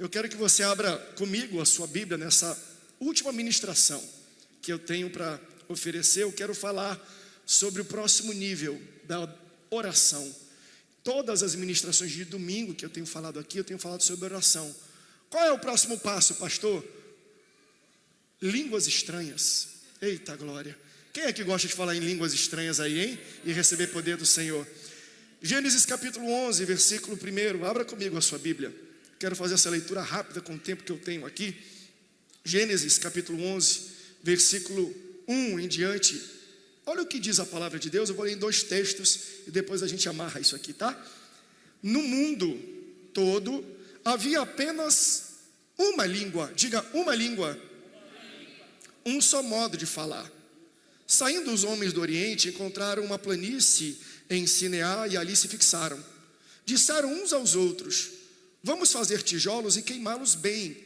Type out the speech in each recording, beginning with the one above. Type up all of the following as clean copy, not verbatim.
Eu quero que você abra comigo a sua Bíblia nessa última ministração que eu tenho para oferecer. Eu quero falar sobre o próximo nível da oração. Todas as ministrações de domingo que eu tenho falado aqui, eu tenho falado sobre oração. Qual é o próximo passo, pastor? Línguas estranhas. Eita glória. Quem é que gosta de falar em línguas estranhas aí, hein? E receber poder do Senhor? Gênesis capítulo 11, versículo 1. Abra comigo a sua Bíblia. Quero fazer essa leitura rápida com o tempo que eu tenho aqui. Gênesis capítulo 11, versículo 1 em diante. Olha o que diz a palavra de Deus. Eu vou ler em 2 textos e depois a gente amarra isso aqui, tá? No mundo todo havia apenas uma língua. Diga, uma língua. Um só modo de falar. Saindo os homens do Oriente, encontraram uma planície em Sineá e ali se fixaram. Disseram uns aos outros: vamos fazer tijolos e queimá-los bem.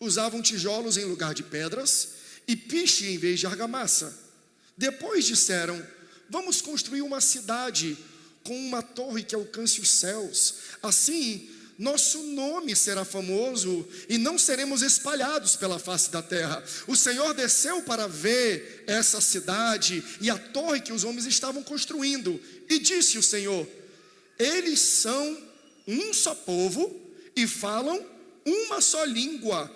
Usavam tijolos em lugar de pedras e piche em vez de argamassa. Depois disseram: vamos construir uma cidade com uma torre que alcance os céus. Assim, nosso nome será famoso e não seremos espalhados pela face da terra. O Senhor desceu para ver essa cidade e a torre que os homens estavam construindo. E disse o Senhor: eles são um só povo e falam uma só língua.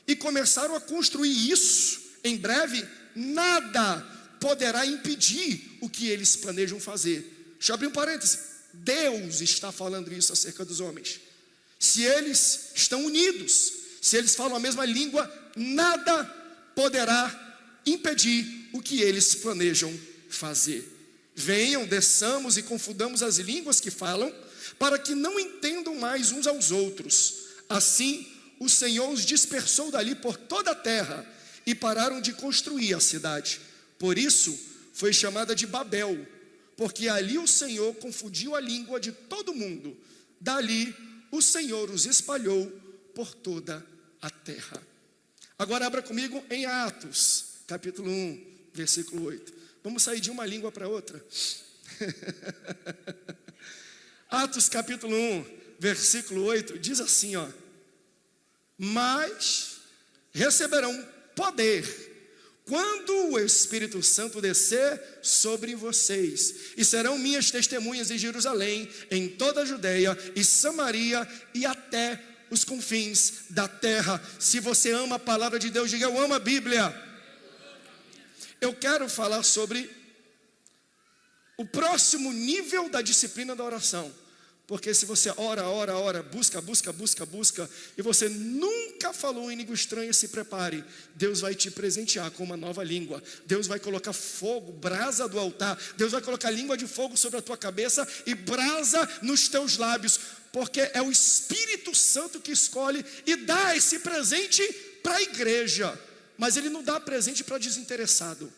E começaram a construir isso. Em breve, nada poderá impedir o que eles planejam fazer. Deixa eu abrir um parêntese. Deus está falando isso acerca dos homens. Se eles estão unidos, se eles falam a mesma língua, nada poderá impedir o que eles planejam fazer. Venham, desçamos e confundamos as línguas que falam, para que não entendam mais uns aos outros. Assim, o Senhor os dispersou dali por toda a terra e pararam de construir a cidade. Por isso, foi chamada de Babel, porque ali o Senhor confundiu a língua de todo mundo. Dali, o Senhor os espalhou por toda a terra. Agora abra comigo em Atos, capítulo 1, versículo 8. Vamos sair de uma língua para outra. Atos capítulo 1, versículo 8, diz assim, ó: mas receberão poder quando o Espírito Santo descer sobre vocês, e serão minhas testemunhas em Jerusalém, em toda a Judeia e Samaria e até os confins da terra. Se você ama a palavra de Deus, diga: eu amo a Bíblia. Eu quero falar sobre o próximo nível da disciplina da oração. Porque se você ora, busca, e você nunca falou em língua estranha, se prepare. Deus vai te presentear com uma nova língua. Deus vai colocar fogo, brasa do altar. Deus vai colocar língua de fogo sobre a tua cabeça e brasa nos teus lábios. Porque é o Espírito Santo que escolhe e dá esse presente para a igreja. Mas Ele não dá presente para desinteressado.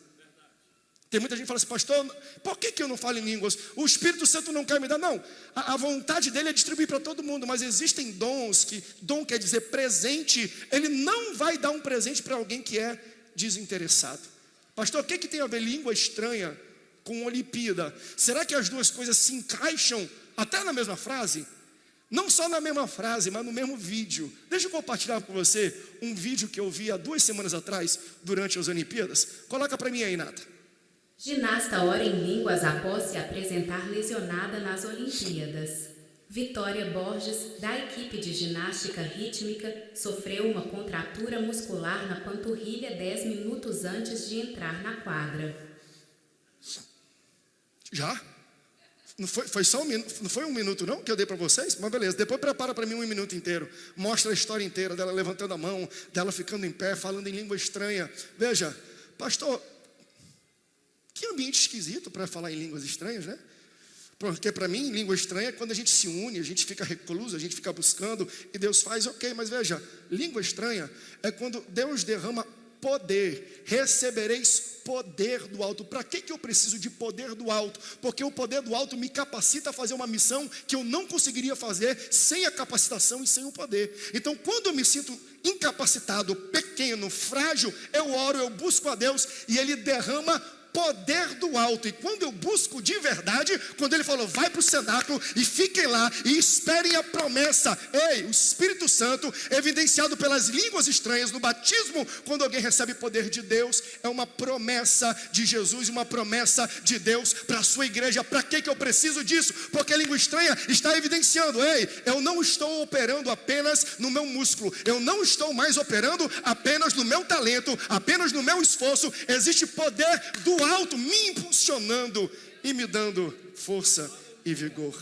Tem muita gente que fala assim: pastor, por que eu não falo em línguas? O Espírito Santo não quer me dar. Não, a vontade dele é distribuir para todo mundo. Mas existem dons, que dom quer dizer presente. Ele não vai dar um presente para alguém que é desinteressado. Pastor, o que tem a ver língua estranha com Olimpíada? Será que as duas coisas se encaixam até na mesma frase? Não só na mesma frase, mas no mesmo vídeo. Deixa eu compartilhar com você um vídeo que eu vi há 2 semanas atrás, durante as Olimpíadas. Coloca para mim aí, Nata. Ginasta ora em línguas após se apresentar lesionada nas Olimpíadas. Vitória Borges, da equipe de ginástica rítmica, sofreu uma contratura muscular na panturrilha 10 minutos antes de entrar na quadra. Já? Não foi só 1 minuto, não foi 1 minuto não que eu dei para vocês? Mas beleza, depois prepara para mim 1 minuto inteiro. Mostra a história inteira dela levantando a mão, dela ficando em pé, falando em língua estranha. Veja, pastor, que ambiente esquisito para falar em línguas estranhas, né? Porque para mim, língua estranha é quando a gente se une, a gente fica recluso, a gente fica buscando e Deus faz, ok. Mas veja, língua estranha é quando Deus derrama poder. Recebereis poder do alto. Para que eu preciso de poder do alto? Porque o poder do alto me capacita a fazer uma missão que eu não conseguiria fazer sem a capacitação e sem o poder. Então, quando eu me sinto incapacitado, pequeno, frágil, eu oro, eu busco a Deus e Ele derrama poder do alto. E quando eu busco de verdade, quando ele falou, vai para o cenáculo e fiquem lá e esperem a promessa. Ei, o Espírito Santo, evidenciado pelas línguas estranhas no batismo, quando alguém recebe poder de Deus, é uma promessa de Jesus, uma promessa de Deus para a sua igreja. Para que eu preciso disso? Porque a língua estranha está evidenciando, ei, eu não estou operando apenas no meu músculo, eu não estou mais operando apenas no meu talento, apenas no meu esforço. Existe poder do alto me impulsionando e me dando força e vigor.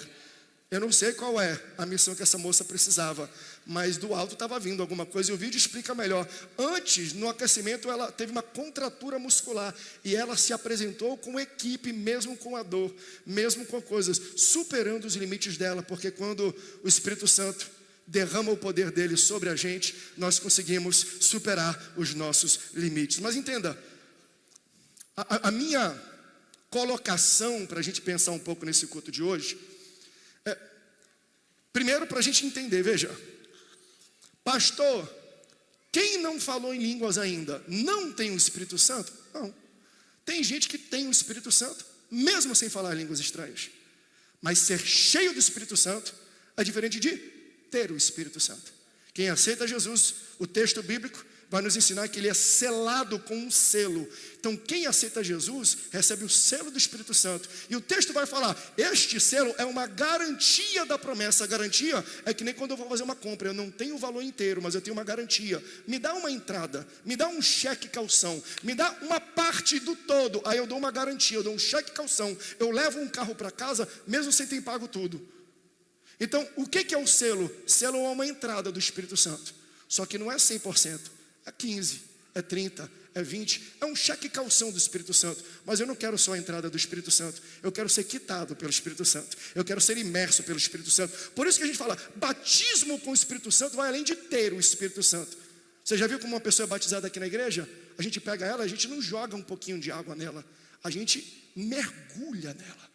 Eu não sei qual é a missão que essa moça precisava, mas do alto estava vindo alguma coisa, e o vídeo explica melhor. Antes, no aquecimento, ela teve uma contratura muscular, e ela se apresentou com equipe, mesmo com a dor, mesmo com coisas, superando os limites dela, porque quando o Espírito Santo derrama o poder dele sobre a gente, nós conseguimos superar os nossos limites. Mas entenda, a minha colocação para a gente pensar um pouco nesse culto de hoje, primeiro para a gente entender, veja, pastor, quem não falou em línguas ainda, não tem o Espírito Santo? Não, tem gente que tem o Espírito Santo, mesmo sem falar línguas estranhas, mas ser cheio do Espírito Santo é diferente de ter o Espírito Santo. Quem aceita Jesus, o texto bíblico vai nos ensinar que ele é selado com um selo. Então quem aceita Jesus recebe o selo do Espírito Santo, e o texto vai falar, este selo é uma garantia da promessa. A garantia é que nem quando eu vou fazer uma compra, eu não tenho o valor inteiro, mas eu tenho uma garantia. Me dá uma entrada, me dá um cheque calção, me dá uma parte do todo, aí eu dou uma garantia, eu dou um cheque calção, eu levo um carro para casa mesmo sem ter pago tudo. Então o que é o selo? Selo é uma entrada do Espírito Santo, só que não é 100%, é 15%, é 30%, é 20%, é um cheque calção do Espírito Santo. Mas eu não quero só a entrada do Espírito Santo, eu quero ser quitado pelo Espírito Santo, eu quero ser imerso pelo Espírito Santo. Por isso que a gente fala, batismo com o Espírito Santo vai além de ter o Espírito Santo. Você já viu como uma pessoa é batizada aqui na igreja? A gente pega ela, a gente não joga um pouquinho de água nela, a gente mergulha nela.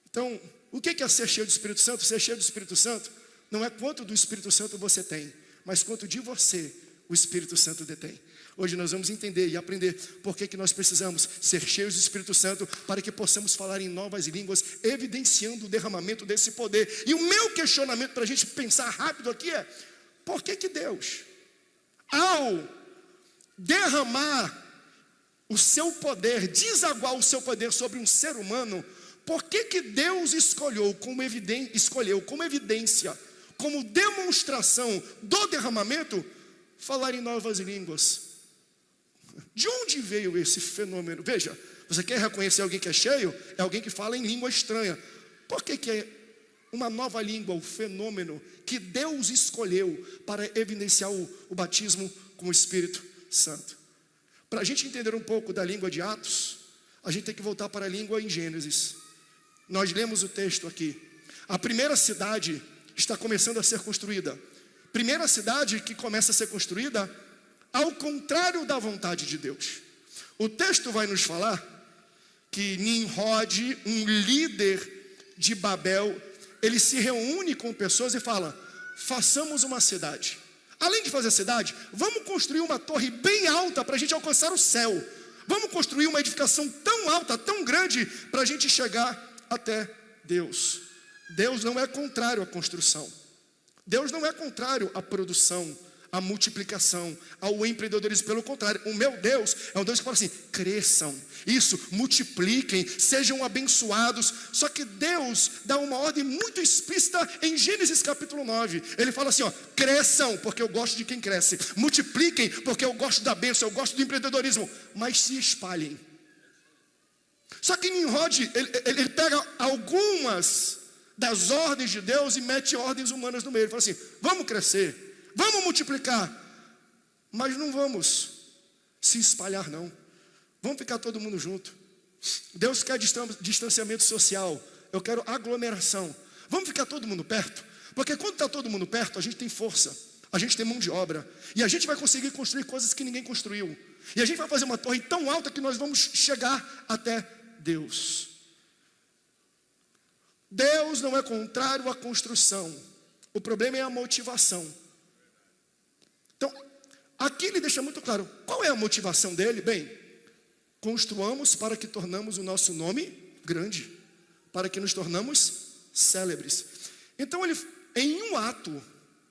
Então, o que é ser cheio do Espírito Santo? Ser cheio do Espírito Santo não é quanto do Espírito Santo você tem, mas quanto de você o Espírito Santo detém. Hoje nós vamos entender e aprender por que nós precisamos ser cheios do Espírito Santo, para que possamos falar em novas línguas, evidenciando o derramamento desse poder. E o meu questionamento para a gente pensar rápido aqui é, por que Deus, ao derramar o seu poder, desaguar o seu poder sobre um ser humano, por que Deus escolheu como evidência, como demonstração do derramamento, falar em novas línguas? De onde veio esse fenômeno? Veja, você quer reconhecer alguém que é cheio? É alguém que fala em língua estranha. Por que é uma nova língua, o fenômeno que Deus escolheu para evidenciar o batismo com o Espírito Santo? Para a gente entender um pouco da língua de Atos, a gente tem que voltar para a língua em Gênesis. Nós lemos o texto aqui. A primeira cidade está começando a ser construída. Primeira cidade que começa a ser construída ao contrário da vontade de Deus. O texto vai nos falar que Nimrod, um líder de Babel, ele se reúne com pessoas e fala, façamos uma cidade. Além de fazer a cidade, vamos construir uma torre bem alta para a gente alcançar o céu. Vamos construir uma edificação tão alta, tão grande, para a gente chegar até Deus. Deus não é contrário à construção. Deus não é contrário à produção, à multiplicação, ao empreendedorismo. Pelo contrário, o meu Deus é um Deus que fala assim, cresçam, isso, multipliquem, sejam abençoados. Só que Deus dá uma ordem muito explícita em Gênesis capítulo 9. Ele fala assim, ó, cresçam, porque eu gosto de quem cresce. Multipliquem, porque eu gosto da bênção, eu gosto do empreendedorismo. Mas se espalhem. Só que Nimrod, ele pega algumas das ordens de Deus e mete ordens humanas no meio. Ele fala assim, vamos crescer, vamos multiplicar, mas não vamos se espalhar não. Vamos ficar todo mundo junto. Deus quer distanciamento social, eu quero aglomeração. Vamos ficar todo mundo perto, porque quando está todo mundo perto, a gente tem força, a gente tem mão de obra, e a gente vai conseguir construir coisas que ninguém construiu. E a gente vai fazer uma torre tão alta que nós vamos chegar até Deus. Deus não é contrário à construção. O problema é a motivação. Então, aqui ele deixa muito claro. Qual é a motivação dele? Bem, construamos para que tornamos o nosso nome grande, para que nos tornamos célebres. Então em um ato,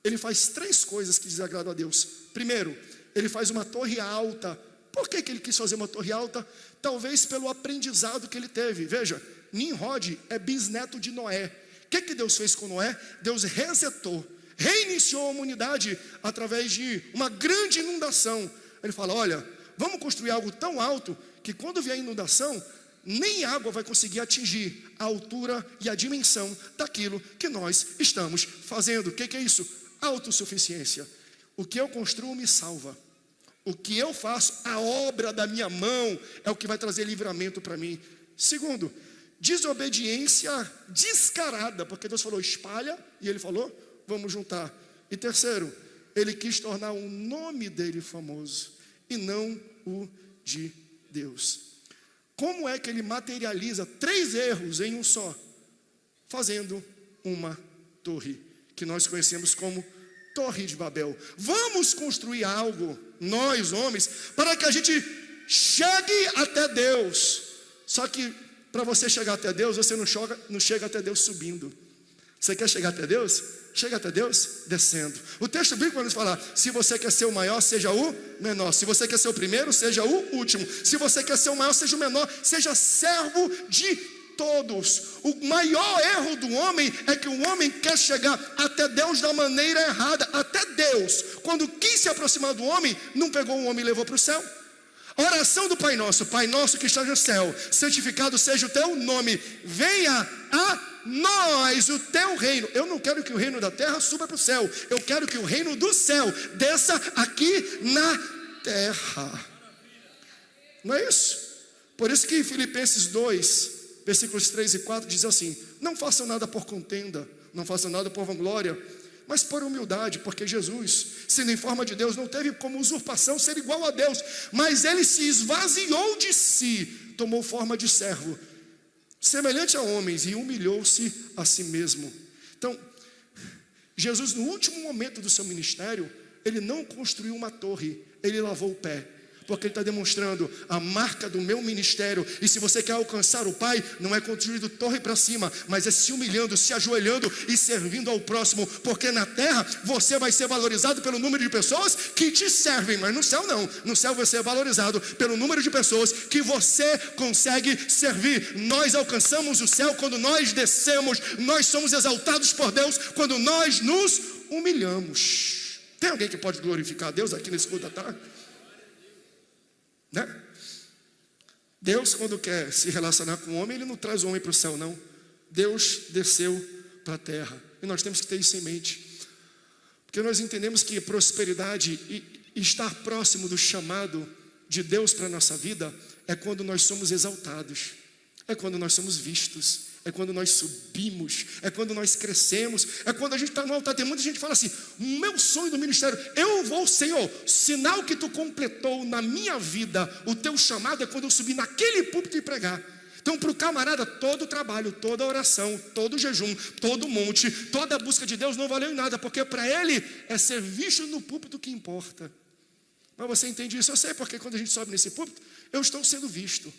ele faz 3 coisas que desagradam a Deus. Primeiro, ele faz uma torre alta. Por que ele quis fazer uma torre alta? Talvez pelo aprendizado que ele teve. Veja, Nimrod é bisneto de Noé. O que Deus fez com Noé? Deus resetou, reiniciou a humanidade através de uma grande inundação. Ele fala, olha, vamos construir algo tão alto que quando vier a inundação, nem água vai conseguir atingir a altura e a dimensão daquilo que nós estamos fazendo. O que é isso? Autossuficiência. O que eu construo me salva. O que eu faço, a obra da minha mão, é o que vai trazer livramento para mim. Segundo, desobediência descarada, porque Deus falou, espalha, e ele falou, vamos juntar. E terceiro, ele quis tornar o nome dele famoso, e não o de Deus. Como é que ele materializa 3 erros em um só? Fazendo uma torre, que nós conhecemos como Torre de Babel. Vamos construir algo, nós homens, para que a gente chegue até Deus. Só que para você chegar até Deus, você não chega até Deus subindo. Você quer chegar até Deus? Chega até Deus descendo. O texto bíblico vai nos falar, se você quer ser o maior, seja o menor. Se você quer ser o primeiro, seja o último. Se você quer ser o maior, seja o menor. Seja servo de todos. O maior erro do homem é que o homem quer chegar até Deus da maneira errada. Até Deus, quando quis se aproximar do homem, não pegou o homem e levou para o céu. A oração do Pai Nosso que estás no céu, santificado seja o teu nome, venha a nós o teu reino. Eu não quero que o reino da terra suba para o céu, eu quero que o reino do céu desça aqui na terra. Não é isso? Por isso que Filipenses 2, versículos 3 e 4 diz assim, não façam nada por contenda, não façam nada por vanglória, mas por humildade, porque Jesus, sendo em forma de Deus, não teve como usurpação ser igual a Deus, mas ele se esvaziou de si, tomou forma de servo, semelhante a homens, e humilhou-se a si mesmo. Então, Jesus, no último momento do seu ministério, ele não construiu uma torre, ele lavou o pé. Porque ele está demonstrando a marca do meu ministério. E se você quer alcançar o Pai, não é construindo torre para cima, mas é se humilhando, se ajoelhando e servindo ao próximo. Porque na terra você vai ser valorizado pelo número de pessoas que te servem, mas no céu não. No céu você é valorizado pelo número de pessoas que você consegue servir. Nós alcançamos o céu quando nós descemos. Nós somos exaltados por Deus quando nós nos humilhamos. Tem alguém que pode glorificar a Deus aqui nesse culto da tarde? Né? Deus, quando quer se relacionar com o homem, ele não traz o homem para o céu, não. Deus desceu para a terra, e nós temos que ter isso em mente, porque nós entendemos que prosperidade e estar próximo do chamado de Deus para a nossa vida é quando nós somos exaltados, é quando nós somos vistos, é quando nós subimos, é quando nós crescemos, é quando a gente está no altar. Tem muita gente que fala assim, o meu sonho do ministério, eu vou, Senhor, sinal que tu completou na minha vida, o teu chamado é quando eu subir naquele púlpito e pregar. Então para o camarada, todo o trabalho, toda a oração, todo o jejum, todo o monte, toda a busca de Deus não valeu em nada, porque para ele é ser visto no púlpito que importa. Mas você entende isso? Eu sei, porque quando a gente sobe nesse púlpito, eu estou sendo visto.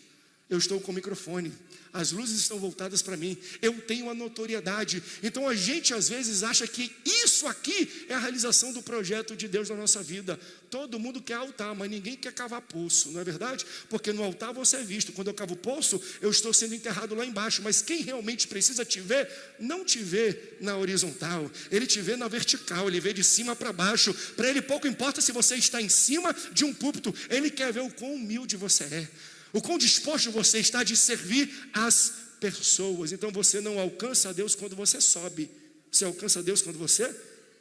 Eu estou com o microfone, as luzes estão voltadas para mim, eu tenho a notoriedade. Então a gente às vezes acha que isso aqui é a realização do projeto de Deus na nossa vida. Todo mundo quer altar, mas ninguém quer cavar poço, não é verdade? Porque no altar você é visto. Quando eu cavo poço, eu estou sendo enterrado lá embaixo. Mas quem realmente precisa te ver, não te vê na horizontal, ele te vê na vertical, ele vê de cima para baixo. Para ele pouco importa se você está em cima de um púlpito, ele quer ver o quão humilde você é, o quão disposto você está de servir as pessoas. Então você não alcança a Deus quando você sobe, você alcança a Deus quando você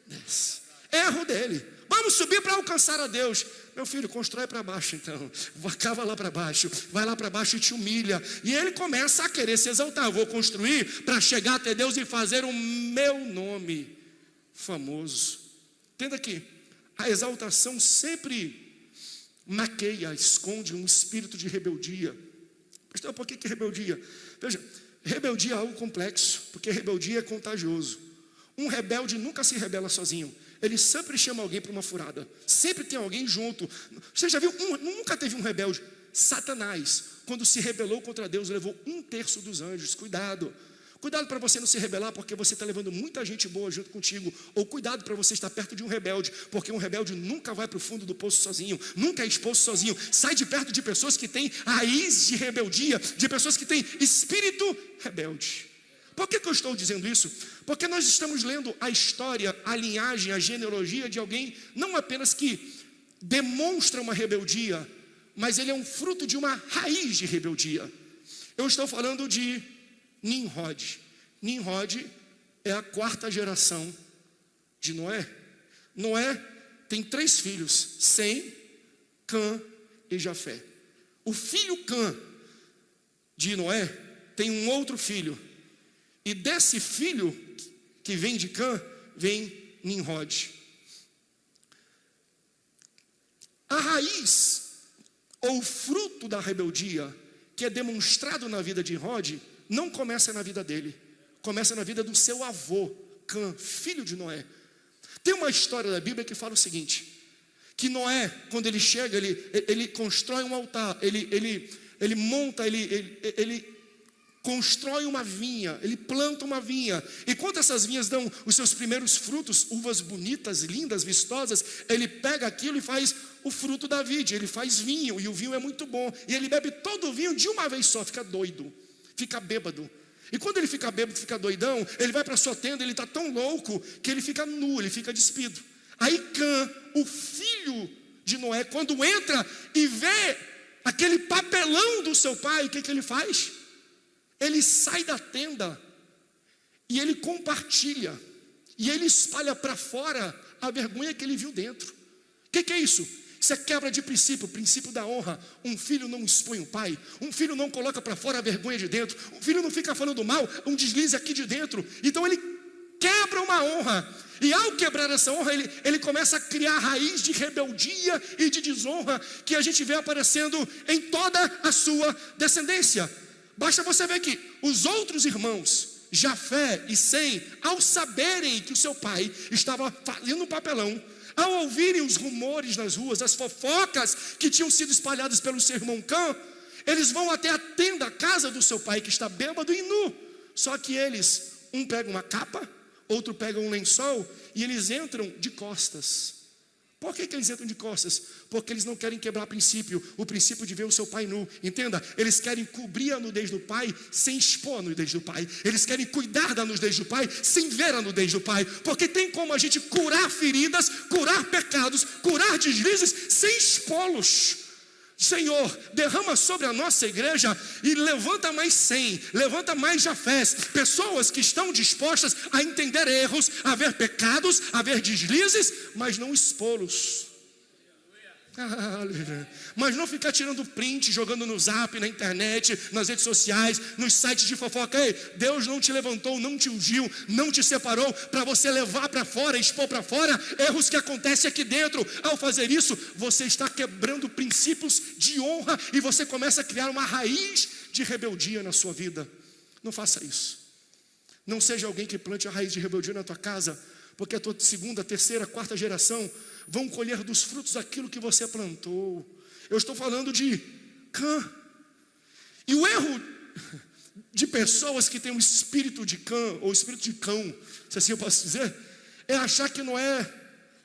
desce. Erro dele. Vamos subir para alcançar a Deus. Meu filho, constrói para baixo então. Cava lá para baixo, vai lá para baixo e te humilha. E ele começa a querer se exaltar. Eu vou construir para chegar até Deus e fazer o meu nome famoso. Entenda aqui, a exaltação sempre maqueia, esconde um espírito de rebeldia. Então, por que rebeldia? Veja, rebeldia é algo complexo, porque rebeldia é contagioso. Um rebelde nunca se rebela sozinho, ele sempre chama alguém para uma furada, sempre tem alguém junto. Você já viu, nunca teve um rebelde, Satanás, quando se rebelou contra Deus, levou 1/3 dos anjos. Cuidado para você não se rebelar, porque você está levando muita gente boa junto contigo. Ou cuidado para você estar perto de um rebelde, porque um rebelde nunca vai para o fundo do poço sozinho, nunca é exposto sozinho. Sai de perto de pessoas que têm raiz de rebeldia, de pessoas que têm espírito rebelde. Por que eu estou dizendo isso? Porque nós estamos lendo a história, a linhagem, a genealogia de alguém, não apenas que demonstra uma rebeldia, mas ele é um fruto de uma raiz de rebeldia. Eu estou falando de Nimrod. Nimrod é a 4ª geração de Noé. Noé tem 3 filhos, Sem, Cã e Jafé. O filho Cã de Noé tem um outro filho, e desse filho que vem de Cã, vem Nimrod. A raiz ou fruto da rebeldia que é demonstrado na vida de Nimrod não começa na vida dele, começa na vida do seu avô Cã, filho de Noé. Tem uma história da Bíblia que fala o seguinte, que Noé, quando ele chega, ele constrói um altar, ele monta, ele constrói uma vinha, ele planta uma vinha, e quando essas vinhas dão os seus primeiros frutos, uvas bonitas, lindas, vistosas, ele pega aquilo e faz o fruto da vide, ele faz vinho, e o vinho é muito bom, e ele bebe todo o vinho de uma vez só, fica doido, fica bêbado. E quando ele fica bêbado, fica doidão, ele vai para a sua tenda, ele está tão louco que ele fica nu, ele fica despido. Aí Cã, o filho de Noé, quando entra e vê aquele papelão do seu pai, o que ele faz? Ele sai da tenda e ele compartilha, e ele espalha para fora a vergonha que ele viu dentro. O que é isso? Isso é quebra de princípio, o princípio da honra. Um filho não expõe o pai, um filho não coloca para fora a vergonha de dentro, um filho não fica falando mal, um deslize aqui de dentro. Então ele quebra uma honra, e ao quebrar essa honra, ele começa a criar raiz de rebeldia e de desonra, que a gente vê aparecendo em toda a sua descendência. Basta você ver que os outros irmãos, Jafé e Sem, ao saberem que o seu pai estava fazendo um papelão, ao ouvirem os rumores nas ruas, as fofocas que tinham sido espalhadas pelo seu irmão Cã, eles vão até a tenda, a casa do seu pai, que está bêbado e nu. Só que eles, um pega uma capa, outro pega um lençol, e eles entram de costas. Por que eles entram de costas? Porque eles não querem quebrar o princípio de ver o seu pai nu. Entenda, eles querem cobrir a nudez do pai sem expor a nudez do pai. Eles querem cuidar da nudez do pai sem ver a nudez do pai. Porque tem como a gente curar feridas, curar pecados, curar deslizes sem expô-los. Senhor, derrama sobre a nossa igreja e levanta mais 100, levanta mais Jafés, pessoas que estão dispostas a entender erros, a ver pecados, a ver deslizes, mas não expô-los. Mas não ficar tirando print, jogando no zap, na internet, nas redes sociais, nos sites de fofoca. Ei, Deus não te levantou, não te ungiu, não te separou para você levar para fora, expor para fora erros que acontecem aqui dentro. Ao fazer isso, você está quebrando princípios de honra e você começa a criar uma raiz de rebeldia na sua vida. Não faça isso. Não seja alguém que plante a raiz de rebeldia na tua casa, porque a tua 2ª, 3ª, 4ª geração vão colher dos frutos daquilo que você plantou. Eu estou falando de Cã. E o erro de pessoas que têm um espírito de Cã, ou espírito de cão, se assim eu posso dizer, é achar que Noé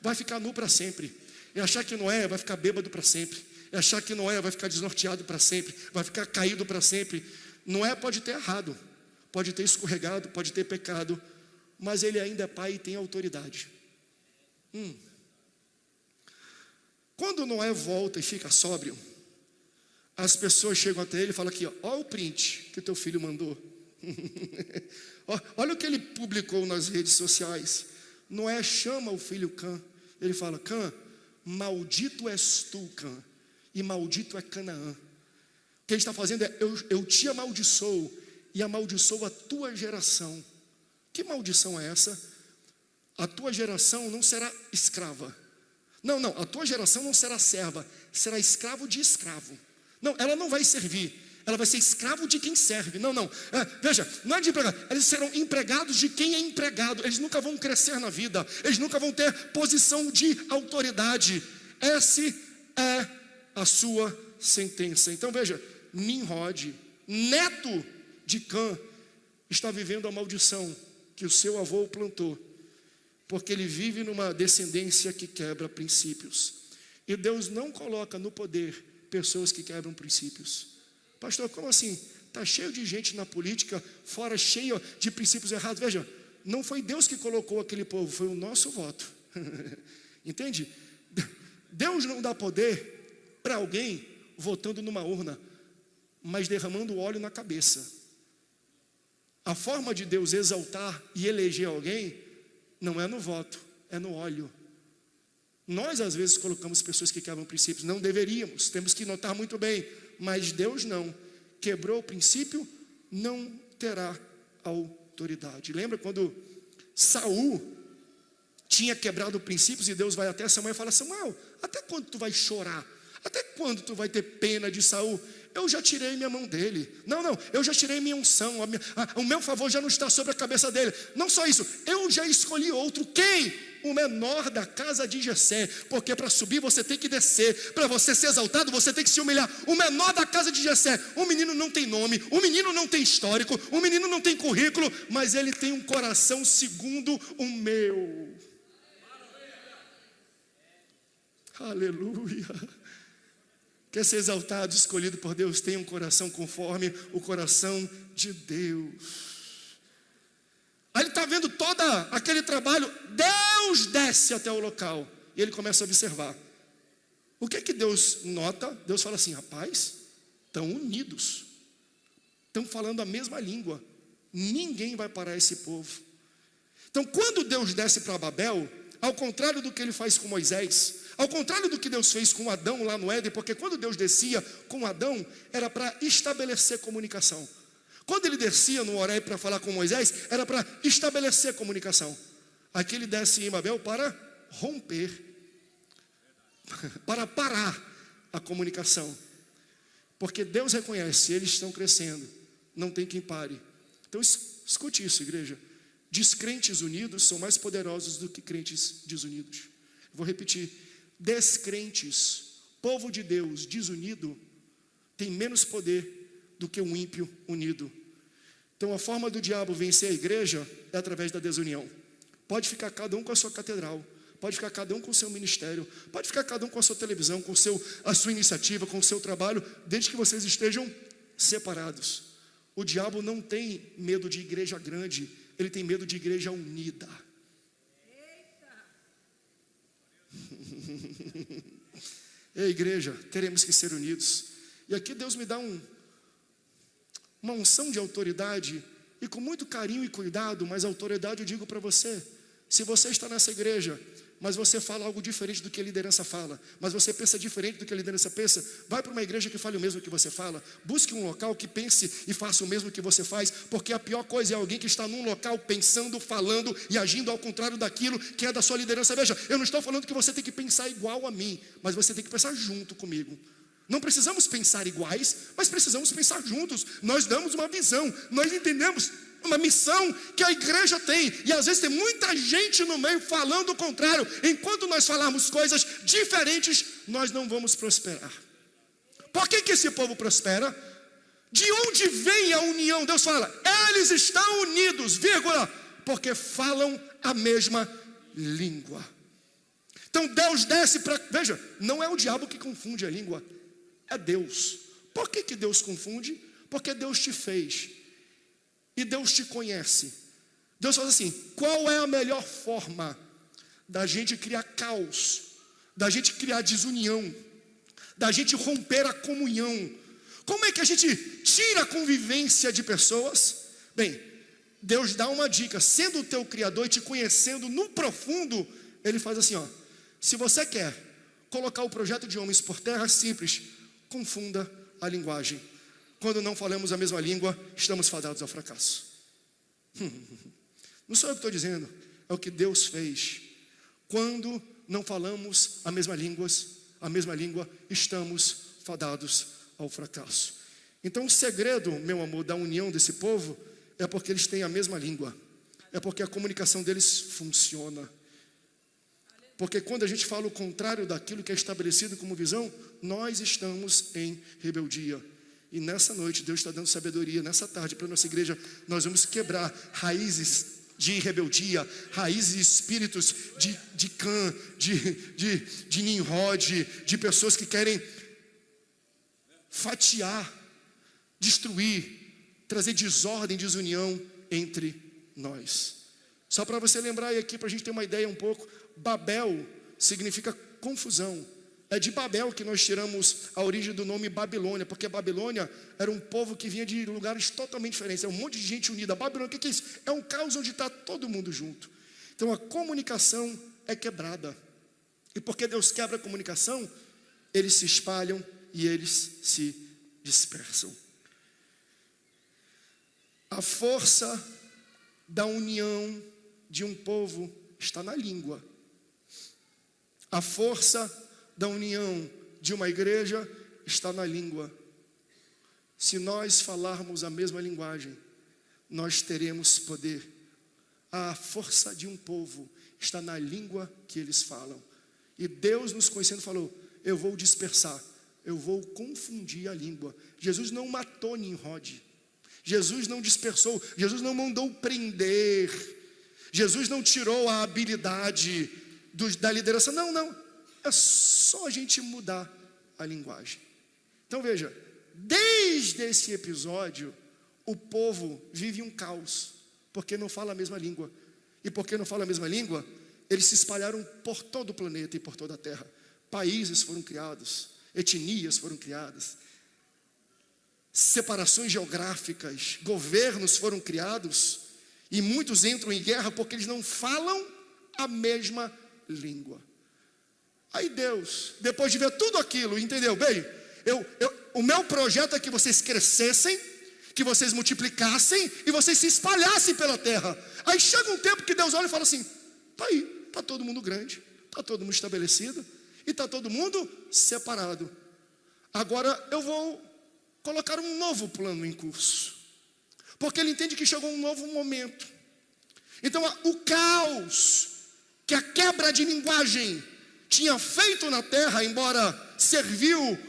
vai ficar nu para sempre, é achar que Noé vai ficar bêbado para sempre, é achar que Noé vai ficar desnorteado para sempre, vai ficar caído para sempre. Noé pode ter errado, pode ter escorregado, pode ter pecado, mas ele ainda é pai e tem autoridade. Quando Noé volta e fica sóbrio, as pessoas chegam até ele e falam aqui, ó o print que o teu filho mandou. Olha o que ele publicou nas redes sociais. Noé chama o filho Cã, ele fala, Cã, maldito és tu, Cã, e maldito é Canaã. O que ele está fazendo é, eu te amaldiçoo e amaldiçoo a tua geração. Que maldição é essa? A tua geração não será escrava. Não, a tua geração não será serva, será escravo de escravo. Não, ela não vai servir, ela vai ser escravo de quem serve. Veja, não é de empregado, eles serão empregados de quem é empregado. Eles nunca vão crescer na vida, eles nunca vão ter posição de autoridade. Essa é a sua sentença. Então veja, Nimrod, neto de Cã, está vivendo a maldição que o seu avô plantou, porque ele vive numa descendência que quebra princípios. E Deus não coloca no poder pessoas que quebram princípios. Pastor, como assim? Está cheio de gente na política, fora cheio de princípios errados. Veja, não foi Deus que colocou aquele povo, foi o nosso voto. Entende? Deus não dá poder para alguém votando numa urna, mas derramando óleo na cabeça. A forma de Deus exaltar e eleger alguém não é no voto, é no óleo. Nós às vezes colocamos pessoas que quebram princípios, não deveríamos, temos que notar muito bem, mas Deus não. Quebrou o princípio, não terá autoridade. Lembra quando Saul tinha quebrado princípios e Deus vai até Samuel e fala: Samuel, até quando tu vai chorar? Até quando tu vai ter pena de Saul? Eu já tirei minha mão dele. Não, eu já tirei minha unção. O meu favor já não está sobre a cabeça dele. Não só isso, eu já escolhi outro. Quem? O menor da casa de Jessé. Porque para subir você tem que descer. Para você ser exaltado você tem que se humilhar. O menor da casa de Jessé. O menino não tem nome, o menino não tem histórico, o menino não tem currículo, mas ele tem um coração segundo o meu. Aleluia. Quer ser exaltado, escolhido por Deus, tenha um coração conforme o coração de Deus. Aí ele está vendo todo aquele trabalho, Deus desce até o local, e ele começa a observar. O que é que Deus nota? Deus fala assim: rapaz, estão unidos, estão falando a mesma língua, ninguém vai parar esse povo. Então quando Deus desce para Babel, ao contrário do que ele faz com Moisés, ao contrário do que Deus fez com Adão lá no Éden, porque quando Deus descia com Adão, era para estabelecer comunicação. Quando ele descia no Horebe para falar com Moisés, era para estabelecer comunicação. Aqui ele desce em Babel para romper, para parar a comunicação. Porque Deus reconhece, eles estão crescendo, não tem quem pare. Então escute isso, igreja. Descrentes unidos são mais poderosos do que crentes desunidos. Vou repetir. Descrentes, povo de Deus desunido, tem menos poder do que um ímpio unido. Então a forma do diabo vencer a igreja é através da desunião. Pode ficar cada um com a sua catedral, pode ficar cada um com o seu ministério, pode ficar cada um com a sua televisão, com a sua iniciativa, com o seu trabalho, desde que vocês estejam separados. O diabo não tem medo de igreja grande, ele tem medo de igreja unida. Ei, igreja, teremos que ser unidos. E aqui Deus me dá uma unção de autoridade, e com muito carinho e cuidado, mas autoridade eu digo para você: se você está nessa igreja, mas você fala algo diferente do que a liderança fala, mas você pensa diferente do que a liderança pensa, vai para uma igreja que fale o mesmo que você fala. Busque um local que pense e faça o mesmo que você faz, porque a pior coisa é alguém que está num local pensando, falando e agindo ao contrário daquilo que é da sua liderança. Veja, eu não estou falando que você tem que pensar igual a mim, mas você tem que pensar junto comigo. Não precisamos pensar iguais, mas precisamos pensar juntos. Nós damos uma visão, nós entendemos uma missão que a igreja tem, e às vezes tem muita gente no meio falando o contrário. Enquanto nós falarmos coisas diferentes, nós não vamos prosperar. Por que esse povo prospera? De onde vem a união? Deus fala, eles estão unidos, vírgula, porque falam a mesma língua. Então Deus desce para... Veja, não é o diabo que confunde a língua, é Deus. Por que Deus confunde? Porque Deus te fez e Deus te conhece. Deus fala assim: qual é a melhor forma da gente criar caos, da gente criar desunião, da gente romper a comunhão? Como é que a gente tira a convivência de pessoas? Bem, Deus dá uma dica: sendo o teu Criador e te conhecendo no profundo, Ele faz assim, ó: se você quer colocar o projeto de homens por terra, simples, confunda a linguagem. Quando não falamos a mesma língua, estamos fadados ao fracasso. Não sou eu que estou dizendo, é o que Deus fez. Quando não falamos a mesma língua, estamos fadados ao fracasso. Então o segredo, meu amor, da união desse povo é porque eles têm a mesma língua, é porque a comunicação deles funciona. Porque quando a gente fala o contrário daquilo que é estabelecido como visão, nós estamos em rebeldia. E nessa noite Deus está dando sabedoria. Nessa tarde para a nossa igreja nós vamos quebrar raízes de rebeldia, raízes de espíritos de Cã, de Nimrod, de pessoas que querem fatiar, destruir, trazer desordem, desunião entre nós. Só para você lembrar aí aqui, para a gente ter uma ideia um pouco, Babel significa confusão. É de Babel que nós tiramos a origem do nome Babilônia, porque Babilônia era um povo que vinha de lugares totalmente diferentes, é um monte de gente unida. Babilônia, o que é isso? É um caos onde está todo mundo junto. Então a comunicação é quebrada. E porque Deus quebra a comunicação, eles se espalham e eles se dispersam. A força da união de um povo está na língua. A força da união de uma igreja está na língua. Se nós falarmos a mesma linguagem, nós teremos poder. A força de um povo está na língua que eles falam. E Deus, nos conhecendo, falou: eu vou dispersar, eu vou confundir a língua. Jesus não matou Nimrod, Jesus não dispersou, Jesus não mandou prender, Jesus não tirou a habilidade da liderança. Não, é só a gente mudar a linguagem. Então veja, desde esse episódio o povo vive um caos, porque não fala a mesma língua. E porque não fala a mesma língua, eles se espalharam por todo o planeta e por toda a terra. Países foram criados, etnias foram criadas, separações geográficas, governos foram criados, e muitos entram em guerra porque eles não falam a mesma língua. Aí Deus, depois de ver tudo aquilo, entendeu? Bem, o meu projeto é que vocês crescessem, que vocês multiplicassem e vocês se espalhassem pela terra. Aí chega um tempo que Deus olha e fala assim: tá aí, tá todo mundo grande, tá todo mundo estabelecido e tá todo mundo separado. Agora eu vou colocar um novo plano em curso, porque ele entende que chegou um novo momento. Então o caos que a quebra de linguagem tinha feito na terra, embora serviu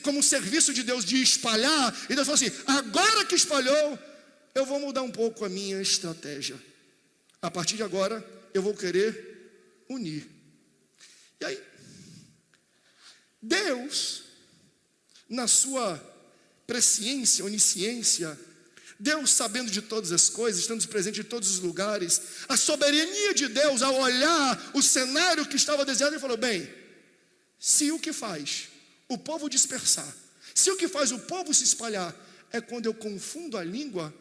como um serviço de Deus de espalhar, e Deus falou assim: agora que espalhou, eu vou mudar um pouco a minha estratégia. A partir de agora eu vou querer unir. E aí Deus, na sua presciência, onisciência, Deus sabendo de todas as coisas, estando presente em todos os lugares, a soberania de Deus ao olhar o cenário que estava desenhado, ele falou: bem, se o que faz o povo dispersar, se o que faz o povo se espalhar é quando eu confundo a língua,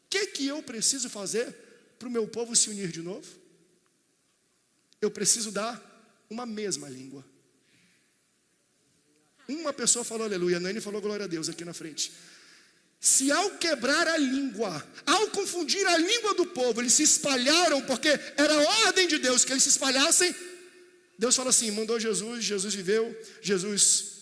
o que eu preciso fazer para o meu povo se unir de novo? Eu preciso dar uma mesma língua. Uma pessoa falou aleluia, a Nani falou glória a Deus aqui na frente. Se ao quebrar a língua, ao confundir a língua do povo, eles se espalharam, porque era a ordem de Deus que eles se espalhassem, Deus fala assim, mandou Jesus, Jesus viveu, Jesus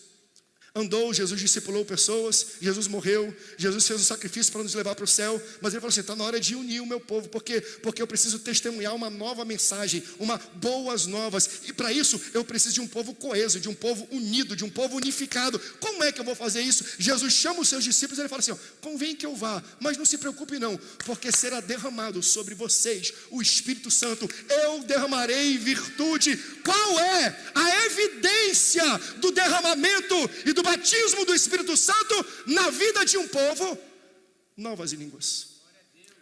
andou, Jesus discipulou pessoas, Jesus morreu, Jesus fez um sacrifício para nos levar para o céu, mas ele falou assim: está na hora de unir o meu povo, porque eu preciso testemunhar uma nova mensagem, uma boas novas, e para isso eu preciso de um povo coeso, de um povo unido, de um povo unificado. Como é que eu vou fazer isso? Jesus chama os seus discípulos e ele fala assim: ó, convém que eu vá, mas não se preocupe não, porque será derramado sobre vocês o Espírito Santo, eu derramarei virtude. Qual é a evidência do derramamento e do batismo do Espírito Santo na vida de um povo? Novas línguas.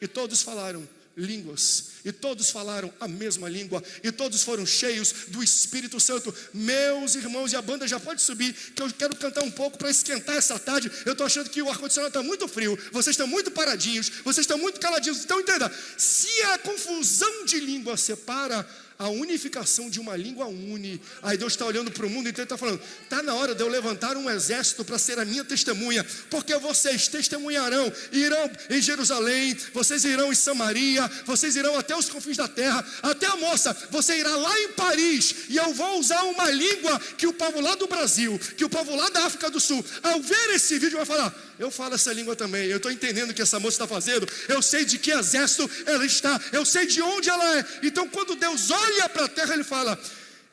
E todos falaram línguas, e todos falaram a mesma língua, e todos foram cheios do Espírito Santo. Meus irmãos, e a banda já pode subir, que eu quero cantar um pouco para esquentar essa tarde. Eu estou achando que o ar-condicionado está muito frio, vocês estão muito paradinhos, vocês estão muito caladinhos. Então entenda, se a confusão de língua separa, a unificação de uma língua une. Aí Deus está olhando para o mundo inteiro e está falando: está na hora de eu levantar um exército para ser a minha testemunha, porque vocês testemunharão, irão em Jerusalém, vocês irão em Samaria, vocês irão até os confins da terra, até a moça, você irá lá em Paris, e eu vou usar uma língua que o povo lá do Brasil, que o povo lá da África do Sul, ao ver esse vídeo vai falar: eu falo essa língua também, eu estou entendendo o que essa moça está fazendo, eu sei de que exército ela está, eu sei de onde ela é. Então quando Deus olha olha para a terra, ele fala: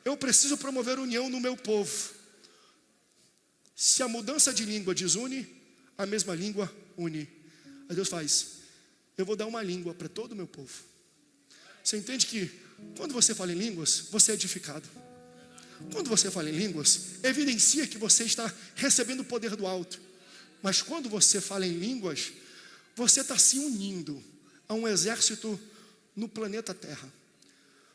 eu preciso promover união no meu povo. Se a mudança de língua desune, a mesma língua une. Aí Deus faz: eu vou dar uma língua para todo o meu povo. Você entende que quando você fala em línguas, você é edificado. Quando você fala em línguas, evidencia que você está recebendo o poder do alto. Mas quando você fala em línguas, você está se unindo a um exército no planeta Terra.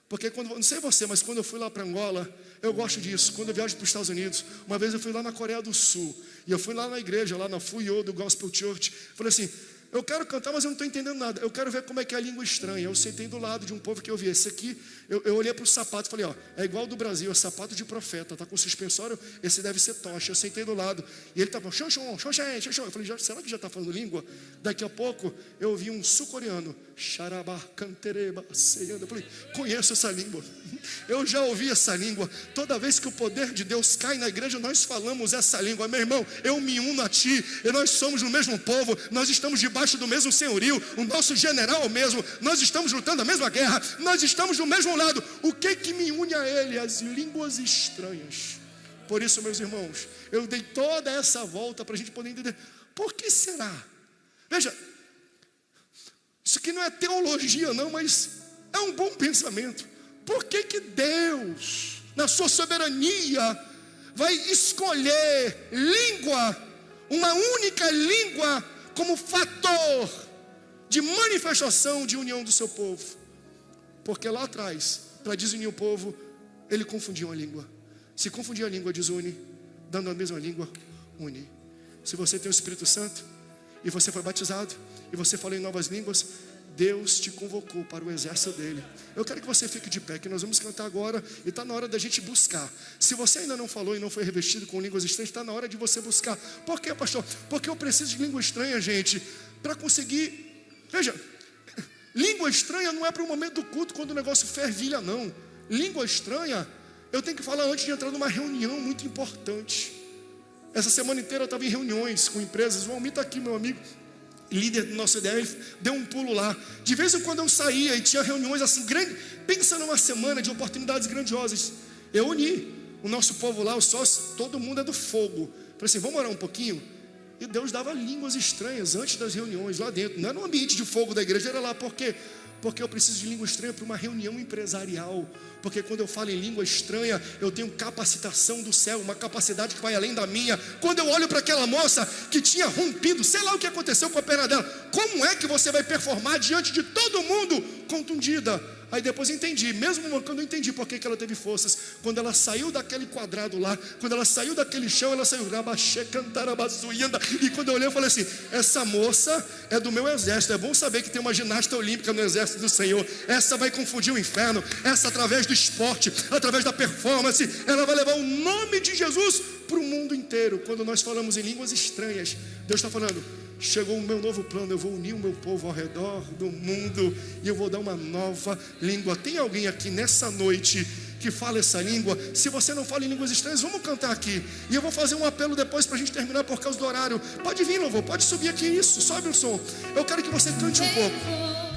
Porque quando, não sei você, mas quando eu fui lá para Angola, eu gosto disso. Quando eu viajo para os Estados Unidos, uma vez eu fui lá na Coreia do Sul, e eu fui lá na igreja, lá na Fuyo do Gospel Church. Falei assim: eu quero cantar, mas eu não estou entendendo nada. Eu quero ver como é que é a língua estranha. Eu sentei do lado de um povo que eu vi. Esse aqui, eu olhei para o sapato e falei: ó, é igual do Brasil, é sapato de profeta, tá com suspensório, esse deve ser tocha. Eu sentei do lado, e ele estava xon. Eu falei: será que já está falando língua? Daqui a pouco, eu ouvi um sul-coreano, xarabá, cantereba, seiando. Eu falei: conheço essa língua. Eu já ouvi essa língua. Toda vez que o poder de Deus cai na igreja, nós falamos essa língua. Meu irmão, eu me uno a ti, e nós somos do mesmo povo, nós estamos debaixo do mesmo senhorio, o nosso general é o mesmo, nós estamos lutando a mesma guerra, nós estamos do mesmo lado. O que me une a ele? As línguas estranhas. Por isso, meus irmãos, eu dei toda essa volta para a gente poder entender. Por que será? Veja, isso aqui não é teologia não, mas é um bom pensamento. Por que Deus, na sua soberania, vai escolher língua, uma única língua, como fator de manifestação de união do seu povo? Porque lá atrás, para desunir o povo, ele confundiu a língua. Se confundir a língua, desune. Dando a mesma língua, une. Se você tem o Espírito Santo, e você foi batizado, e você fala em novas línguas, Deus te convocou para o exército dele. Eu quero que você fique de pé, que nós vamos cantar agora, e está na hora da gente buscar. Se você ainda não falou e não foi revestido com línguas estranhas, está na hora de você buscar. Por quê, pastor? Porque eu preciso de língua estranha, gente, para conseguir. Veja, língua estranha não é para o momento do culto, quando o negócio fervilha, não. Língua estranha, eu tenho que falar antes de entrar numa reunião muito importante. Essa semana inteira eu estava em reuniões com empresas. O Almir está aqui, meu amigo, líder do nosso ideia, ele deu um pulo lá. De vez em quando eu saía e tinha reuniões assim grandes. Pensa numa semana de oportunidades grandiosas. Eu uni o nosso povo lá, os sócios, todo mundo é do fogo. Falei assim: vamos orar um pouquinho? E Deus dava línguas estranhas antes das reuniões lá dentro. Não era no ambiente de fogo da igreja, era lá. Por quê? Porque eu preciso de língua estranha para uma reunião empresarial. Porque quando eu falo em língua estranha, eu tenho capacitação do céu, uma capacidade que vai além da minha. Quando eu olho para aquela moça que tinha rompido, sei lá o que aconteceu com a perna dela, como é que você vai performar diante de todo mundo contundida? Aí depois eu entendi, mesmo mancando eu entendi por que ela teve forças. Quando ela saiu daquele quadrado lá, quando ela saiu daquele chão, ela saiu, e quando eu olhei eu falei assim: essa moça é do meu exército. É bom saber que tem uma ginasta olímpica no exército do Senhor. Essa vai confundir o inferno. Essa, através do esporte, através da performance, ela vai levar o nome de Jesus para o mundo inteiro. Quando nós falamos em línguas estranhas, Deus está falando: chegou o meu novo plano, eu vou unir o meu povo ao redor do mundo e eu vou dar uma nova língua. Tem alguém aqui nessa noite que fala essa língua? Se você não fala em línguas estranhas, vamos cantar aqui. E eu vou fazer um apelo depois para a gente terminar por causa do horário. Pode vir, louvor, pode subir aqui, isso, sobe o som. Eu quero que você cante um pouco.